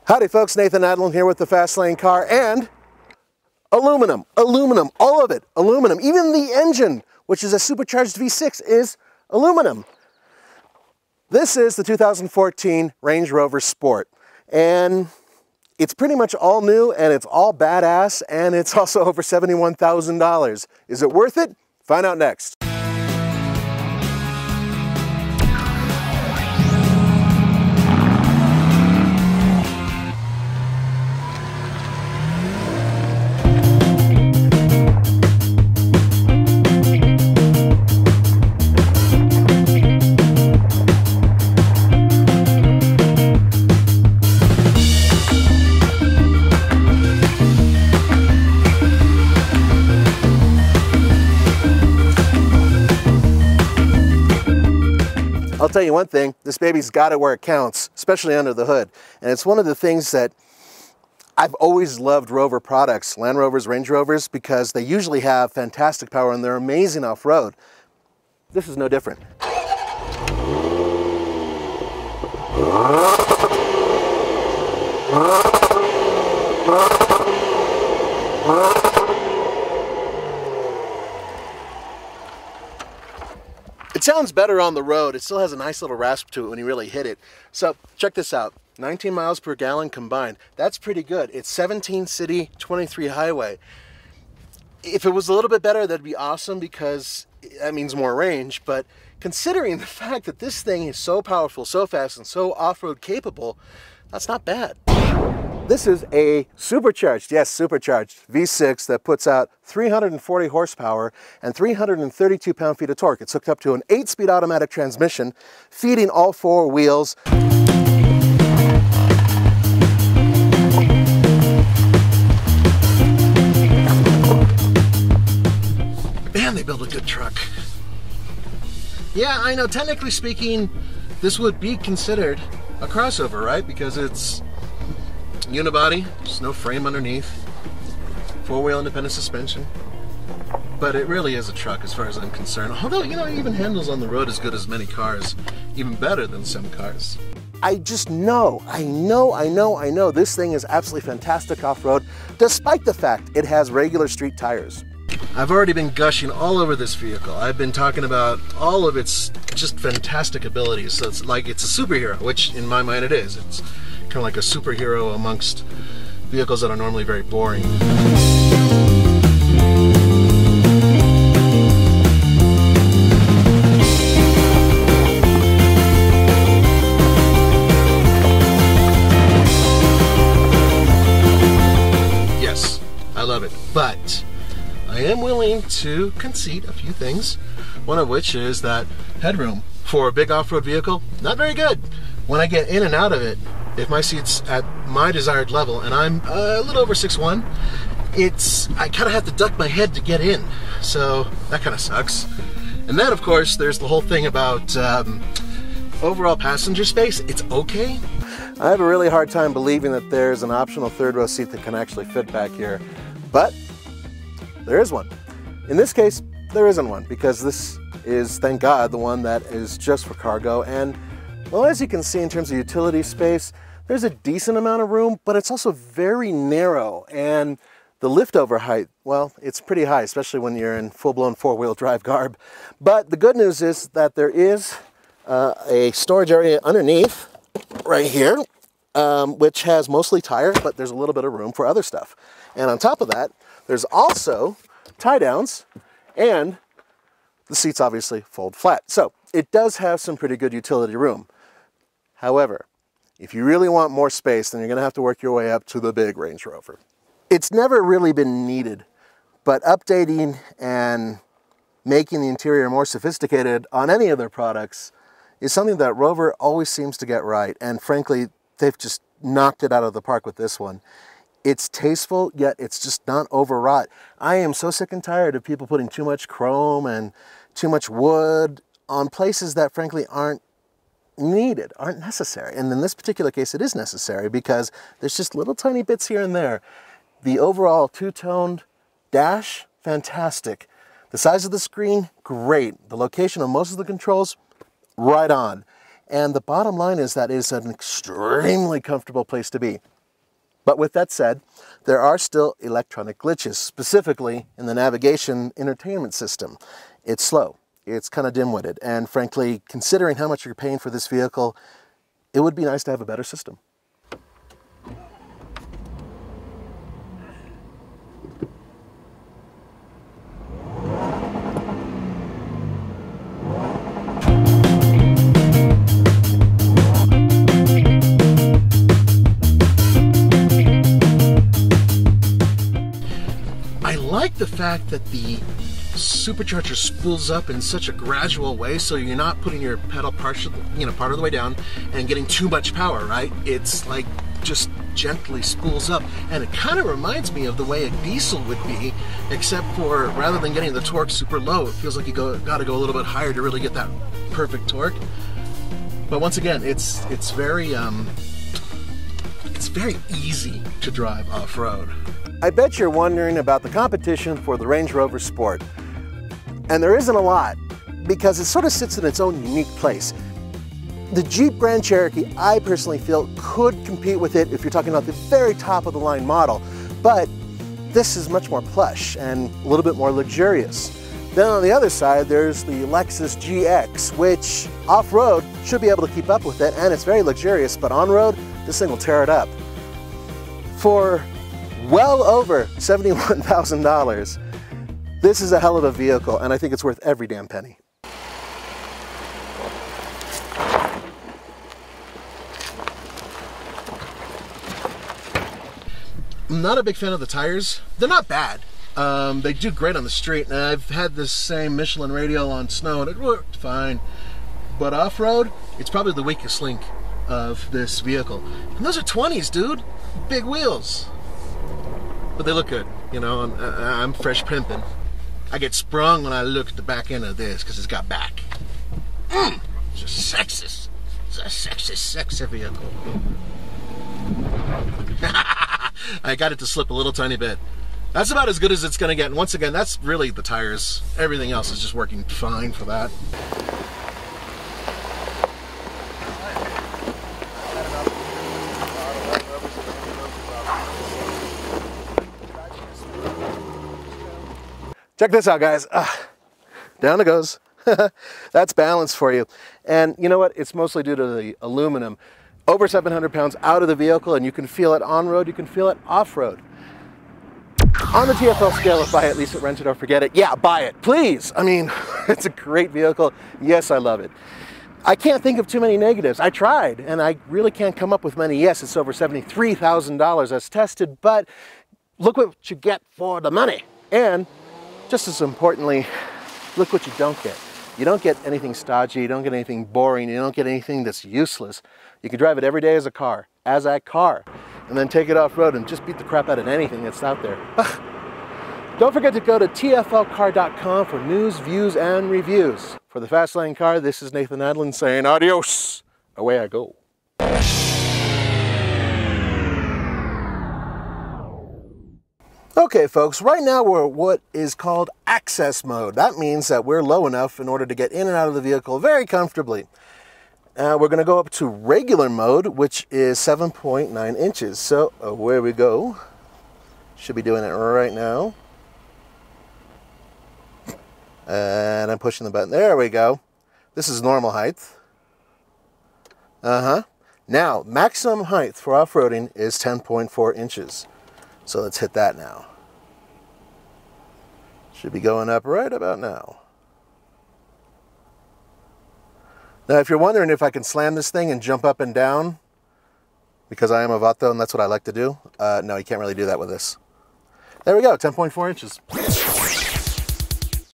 Howdy folks, Nathan Adlin here with the Fast Lane car, and aluminum, all of it, aluminum. Even the engine, which is a supercharged V6, is aluminum. This is the 2014 Range Rover Sport, and it's pretty much all new, and it's all badass, and it's also over $71,000. Is it worth it? Find out next. I'll tell you one thing, this baby's got it where it counts, especially under the hood. And it's one of the things that I've always loved Rover products, Land Rovers, Range Rovers, because they usually have fantastic power and they're amazing off-road. This is no different. It sounds better on the road. It still has a nice little rasp to it when you really hit it. So check this out, 19 miles per gallon combined. That's pretty good. It's 17 city, 23 highway. If it was a little bit better, that'd be awesome because that means more range. But considering the fact that this thing is so powerful, so fast, and so off-road capable, that's not bad. This is a supercharged, yes, supercharged V6 that puts out 340 horsepower and 332 pound-feet of torque. It's hooked up to an 8-speed automatic transmission, feeding all 4 wheels. Man, they build a good truck. Yeah, I know, technically speaking, this would be considered a crossover, right? Because it's unibody, there's no frame underneath, 4-wheel independent suspension, but it really is a truck as far as I'm concerned. Although, you know, it even handles on the road as good as many cars, even better than some cars. I just know, I know this thing is absolutely fantastic off-road, despite the fact it has regular street tires. I've already been gushing all over this vehicle. I've been talking about all of its just fantastic abilities. So it's like it's a superhero, which in my mind it is. It's kind of like a superhero amongst vehicles that are normally very boring. Yes, I love it, but I am willing to concede a few things, one of which is that headroom for a big off-road vehicle, not very good. When I get in and out of it, if my seat's at my desired level and I'm a little over 6'1", I kind of have to duck my head to get in, so that kind of sucks. And then, of course, there's the whole thing about overall passenger space. It's okay. I have a really hard time believing that there's an optional third row seat that can actually fit back here, but there is one. In this case, there isn't one, because this is, thank God, the one that is just for cargo. And well, as you can see in terms of utility space, there's a decent amount of room, but it's also very narrow. And the liftover height, well, it's pretty high, especially when you're in full-blown 4-wheel drive garb. But the good news is that there is a storage area underneath, right here, which has mostly tire, but there's a little bit of room for other stuff. And on top of that, there's also tie downs, and the seats obviously fold flat. So it does have some pretty good utility room. However, if you really want more space, then you're going to have to work your way up to the big Range Rover. It's never really been needed, but updating and making the interior more sophisticated on any of their products is something that Rover always seems to get right. And frankly, they've just knocked it out of the park with this one. It's tasteful, yet it's just not overwrought. I am so sick and tired of people putting too much chrome and too much wood on places that frankly aren't needed, aren't necessary. And in this particular case, it is necessary because there's just little tiny bits here and there. The overall two-toned dash, fantastic. The size of the screen, great. The location of most of the controls, right on. And the bottom line is that it's an extremely comfortable place to be. But with that said, there are still electronic glitches, specifically in the navigation entertainment system. It's slow, it's kind of dim-witted, and frankly, considering how much you're paying for this vehicle, it would be nice to have a better system. I like the fact that the supercharger spools up in such a gradual way, so you're not putting your pedal part of the way down and getting too much power, right? It's like just gently spools up, and it kind of reminds me of the way a diesel would be, except for rather than getting the torque super low, it feels like you got to go a little bit higher to really get that perfect torque. But once again, it's very easy to drive off-road. I bet you're wondering about the competition for the Range Rover Sport. And there isn't a lot, because it sort of sits in its own unique place. The Jeep Grand Cherokee, I personally feel, could compete with it if you're talking about the very top of the line model, but this is much more plush and a little bit more luxurious. Then on the other side, there's the Lexus GX, which off-road should be able to keep up with it, and it's very luxurious, but on-road, this thing will tear it up. For well over $71,000, this is a hell of a vehicle, and I think it's worth every damn penny. I'm not a big fan of the tires. They're not bad. They do great on the street, and I've had this same Michelin radial on snow, and it worked fine. But off-road, it's probably the weakest link of this vehicle. And those are 20s, dude. Big wheels. But they look good, you know. I'm fresh pimping. I get sprung when I look at the back end of this because it's got back. It's a sexist. It's a sexist, sexy vehicle. I got it to slip a little tiny bit. That's about as good as it's going to get. And once again, that's really the tires. Everything else is just working fine for that. Check this out, guys. Down it goes. That's balance for you. And you know what? It's mostly due to the aluminum. Over 700 pounds out of the vehicle, and you can feel it on-road, you can feel it off-road. On the TFL scale of buy it, lease it, rent it, or forget it, yeah, buy it, please. I mean, it's a great vehicle. Yes, I love it. I can't think of too many negatives. I tried, and I really can't come up with many. Yes, it's over $73,000 as tested, but look what you get for the money. And just as importantly, look what you don't get. You don't get anything stodgy, you don't get anything boring, you don't get anything that's useless. You can drive it every day as a car, and then take it off-road and just beat the crap out of anything that's out there. Don't forget to go to tflcar.com for news, views, and reviews. For the Fast Lane Car, this is Nathan Adlin saying adios. Away I go. Okay, folks, right now we're what is called access mode. That means that we're low enough in order to get in and out of the vehicle very comfortably. We're going to go up to regular mode, which is 7.9 inches. So away we go. Should be doing it right now. And I'm pushing the button. There we go. This is normal height. Now, maximum height for off-roading is 10.4 inches. So let's hit that now. Should be going up right about now. Now, if you're wondering if I can slam this thing and jump up and down, because I am a vato and that's what I like to do, no, you can't really do that with this. There we go, 10.4 inches.